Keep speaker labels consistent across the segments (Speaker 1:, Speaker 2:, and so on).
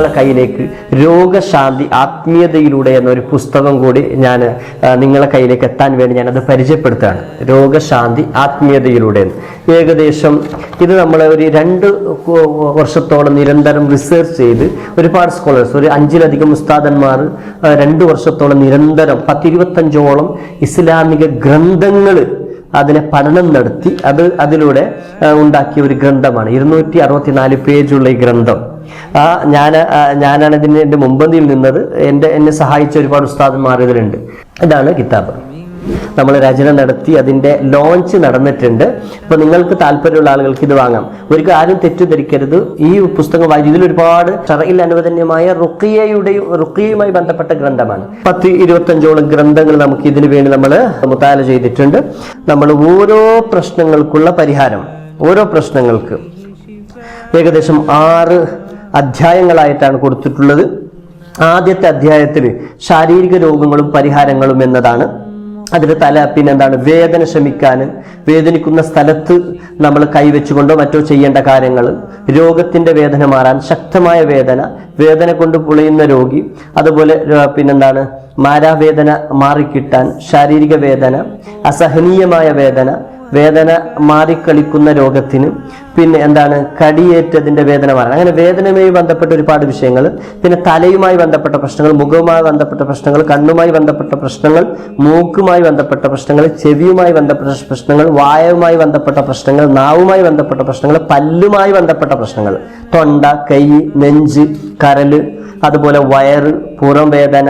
Speaker 1: നിങ്ങളുടെ കയ്യിലേക്ക് രോഗശാന്തി ആത്മീയതയിലൂടെ എന്നൊരു പുസ്തകം കൂടി ഞാൻ നിങ്ങളുടെ കയ്യിലേക്ക് എത്താൻ വേണ്ടി ഞാനത് പരിചയപ്പെടുത്തുകയാണ്. രോഗശാന്തി ആത്മീയതയിലൂടെ. ഏകദേശം ഇത് നമ്മൾ ഒരു 2 വർഷത്തോളം നിരന്തരം റിസർച്ച് ചെയ്ത് ഒരുപാട് സ്കോളേഴ്സ്, ഒരു 5-ലധികം ഉസ്താദന്മാർ 2 വർഷത്തോളം നിരന്തരം 10-25ഓളം ഇസ്ലാമിക ഗ്രന്ഥങ്ങൾ അതിനെ പഠനം നടത്തി അതിലൂടെ ഉണ്ടാക്കിയ ഒരു ഗ്രന്ഥമാണ്. 264 പേജുള്ള ഈ ഗ്രന്ഥം. ഞാനാണ് ഇതിൻ്റെ മുമ്പന്തിയിൽ നിന്നത്. എന്നെ സഹായിച്ച ഒരുപാട് ഉസ്താദന്മാർ ഇതിലുണ്ട്. ഇതാണ് കിതാബ്. നമ്മൾ രചന നടത്തി അതിൻ്റെ ലോഞ്ച് നടന്നിട്ടുണ്ട്. അപ്പോൾ നിങ്ങൾക്ക് താല്പര്യമുള്ള ആളുകൾക്ക് ഇത് വാങ്ങാം. ഒരിക്കലും ആരും തെറ്റിദ്ധരിക്കരുത്. ഈ പുസ്തകം വായിച്ചു ഇതിലൊരുപാട് ശർഈൽ അനുവദനീയമായ റുഖിയയുമായി ബന്ധപ്പെട്ട ഗ്രന്ഥമാണ്. 10-25ഓളം ഗ്രന്ഥങ്ങൾ നമുക്ക് ഇതിനു വേണ്ടി നമ്മൾ മുതാല ചെയ്തിട്ടുണ്ട്. നമ്മൾ ഓരോ പ്രശ്നങ്ങൾക്കുള്ള പരിഹാരം, ഓരോ പ്രശ്നങ്ങൾക്ക് ഏകദേശം 6 അധ്യായങ്ങളായിട്ടാണ് കൊടുത്തിട്ടുള്ളത്. ആദ്യത്തെ അധ്യായത്തിൽ ശാരീരിക രോഗങ്ങളും പരിഹാരങ്ങളും എന്നതാണ്. അതിന്റെ പിന്നെന്താണ്, വേദന ശമിക്കാൻ, വേദനിക്കുന്ന സ്ഥലത്ത് നമ്മൾ കൈവച്ചുകൊണ്ടോ മറ്റോ ചെയ്യേണ്ട കാര്യങ്ങൾ, രോഗത്തിന്റെ വേദന മാറാൻ, ശക്തമായ വേദന കൊണ്ട് പുളയുന്ന രോഗി, അതുപോലെ പിന്നെന്താണ് മാരാവേദന മാറിക്കിട്ടാൻ, ശാരീരിക വേദന, അസഹനീയമായ വേദന മാറിക്കളിക്കുന്ന രോഗത്തിന്, പിന്നെ എന്താണ് കടിയേറ്റതിന്റെ വേദന മാറാൻ. അങ്ങനെ വേദനയുമായി ബന്ധപ്പെട്ട ഒരുപാട് വിഷയങ്ങൾ. പിന്നെ തലയുമായി ബന്ധപ്പെട്ട പ്രശ്നങ്ങൾ, മുഖവുമായി ബന്ധപ്പെട്ട പ്രശ്നങ്ങൾ, കണ്ണുമായി ബന്ധപ്പെട്ട പ്രശ്നങ്ങൾ, മൂക്കുമായി ബന്ധപ്പെട്ട പ്രശ്നങ്ങൾ, ചെവിയുമായി ബന്ധപ്പെട്ട പ്രശ്നങ്ങൾ, വായുവുമായി ബന്ധപ്പെട്ട പ്രശ്നങ്ങൾ, നാവുമായി ബന്ധപ്പെട്ട പ്രശ്നങ്ങൾ, പല്ലുമായി ബന്ധപ്പെട്ട പ്രശ്നങ്ങൾ, തൊണ്ട, കൈ, നെഞ്ച്, കരല്, അതുപോലെ വയറ്, പുറം വേദന,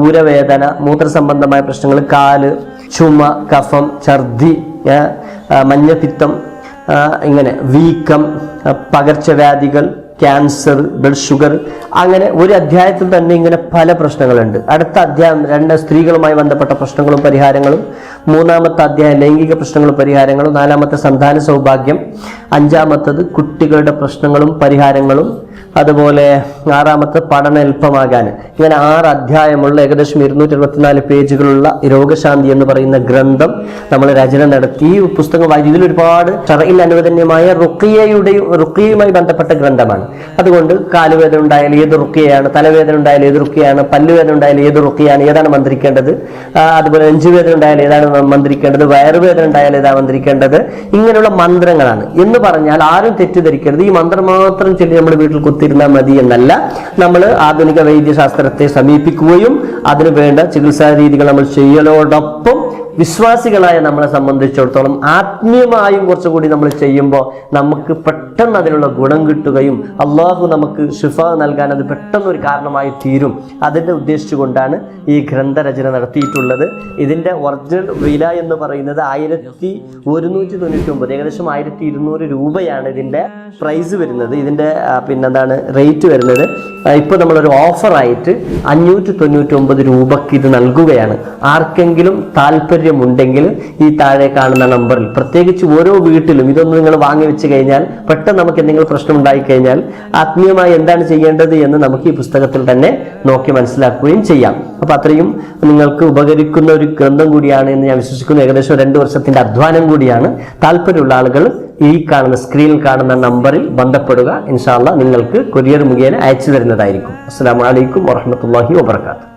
Speaker 1: ഊരവേദന, മൂത്രസംബന്ധമായ പ്രശ്നങ്ങൾ, കാല്, ചുമ, കഫം, ഛർദി, മഞ്ഞപ്പിത്തം, ഇങ്ങനെ വീക്കം, പകർച്ചവ്യാധികൾ, ക്യാൻസർ, ബ്ലഡ് ഷുഗർ, അങ്ങനെ ഒരു അധ്യായത്തിൽ തന്നെ ഇങ്ങനെ പല പ്രശ്നങ്ങളുണ്ട്. അടുത്ത അധ്യായം 2 സ്ത്രീകളുമായി ബന്ധപ്പെട്ട പ്രശ്നങ്ങളും പരിഹാരങ്ങളും, 3-ാമത്തെ അധ്യായം ലൈംഗിക പ്രശ്നങ്ങളും പരിഹാരങ്ങളും, 4-ാമത്തെ സന്താന സൗഭാഗ്യം, 5-ാമത്തത് കുട്ടികളുടെ പ്രശ്നങ്ങളും പരിഹാരങ്ങളും, അതുപോലെ 6-ാമത്തെ പഠനം എളുപ്പമാകാൻ. ഇങ്ങനെ 6 അധ്യായമുള്ള ഏകദേശം 224 പേജുകളുള്ള രോഗശാന്തി എന്ന് പറയുന്ന ഗ്രന്ഥം നമ്മൾ രചന നടത്തി. ഈ പുസ്തകം വായിച്ചു ഇതിൽ ഒരുപാട് ശർഈൽ അനുവദനീയമായ റുഖിയയുമായി ബന്ധപ്പെട്ട ഗ്രന്ഥമാണ്. അതുകൊണ്ട് കാലുവേദന ഉണ്ടായാൽ ഏത് റുഖിയയാണ്, തലവേദന ഉണ്ടായാൽ ഏത് റുഖിയാണ്, പല്ലുവേദന ഉണ്ടായാൽ ഏത് റുഖിയാണ്, ഏതാണ് മന്ത്രിക്കേണ്ടത്, അതുപോലെ നെഞ്ചുവേദന ഉണ്ടായാൽ ഏതാണ് മന്ത്രിക്കേണ്ടത്, വയറുവേദന ഉണ്ടായാൽ ഏതാണ് മന്ത്രിക്കേണ്ടത്, ഇങ്ങനെയുള്ള മന്ത്രങ്ങളാണ്. എന്ന് പറഞ്ഞാൽ ആരും തെറ്റിദ്ധരിക്കരുത്, ഈ മന്ത്രം മാത്രം ചൊല്ലി നമ്മുടെ വീട്ടിൽ കുത്തിരുന്നാൽ മതി എന്നല്ല. നമ്മൾ ആധുനിക വൈദ്യശാസ്ത്രത്തെ സമീപിക്കുകയും അതിനു വേണ്ട ചികിത്സാ രീതികൾ നമ്മൾ ചെയ്യലോടൊപ്പം വിശ്വാസികളായ നമ്മളെ സംബന്ധിച്ചിടത്തോളം ആത്മീയമായും കുറച്ചുകൂടി നമ്മൾ ചെയ്യുമ്പോൾ നമുക്ക് പെട്ടെന്ന് അതിനുള്ള ഗുണം കിട്ടുകയും അള്ളാഹു നമുക്ക് ശിഫ നൽകാൻ അത് പെട്ടെന്ന് ഒരു കാരണമായി തീരും. അതിൻ്റെ ഉദ്ദേശിച്ചുകൊണ്ടാണ് ഈ ഗ്രന്ഥരചന നടത്തിയിട്ടുള്ളത്. ഇതിൻ്റെ ഒറിജിനൽ വില എന്ന് പറയുന്നത് 1199, ഏകദേശം 1200 രൂപയാണ് ഇതിൻ്റെ പ്രൈസ് വരുന്നത്. ഇതിൻ്റെ പിന്നെന്താണ് റേറ്റ് വരുന്നത്. ഇപ്പോൾ നമ്മളൊരു ഓഫറായിട്ട് 599 രൂപക്ക് ഇത് നൽകുകയാണ്. ആർക്കെങ്കിലും താല്പര്യമുണ്ടെങ്കിൽ ഈ താഴെ കാണുന്ന നമ്പറിൽ, പ്രത്യേകിച്ച് ഓരോ വീട്ടിലും ഇതൊന്നും നിങ്ങൾ വാങ്ങി വെച്ച് കഴിഞ്ഞാൽ പെട്ടെന്ന് നമുക്ക് എന്തെങ്കിലും പ്രശ്നം ഉണ്ടായിക്കഴിഞ്ഞാൽ ആത്മീയമായി എന്താണ് ചെയ്യേണ്ടത് എന്ന് നമുക്ക് ഈ പുസ്തകത്തിൽ തന്നെ നോക്കി മനസ്സിലാക്കുകയും ചെയ്യാം. അപ്പൊ അത്രയും നിങ്ങൾക്ക് ഉപകരിക്കുന്ന ഒരു ഗ്രന്ഥം കൂടിയാണ് എന്ന് ഞാൻ വിശ്വസിക്കുന്നു. ഏകദേശം 2 വർഷത്തിന്റെ അധ്വാനം കൂടിയാണ്. താല്പര്യമുള്ള ആളുകൾ ഈ കാണുന്ന സ്ക്രീനിൽ കാണുന്ന നമ്പറിൽ ബന്ധപ്പെടുക. ഇൻഷാ അല്ലാഹ് നിങ്ങൾക്ക് കൊറിയർ മുഖേന അയച്ചു തരുന്നതായിരിക്കും. അസ്സലാമു അലൈക്കും വറഹ്മത്തുള്ളാഹി വബറകാതുഹു.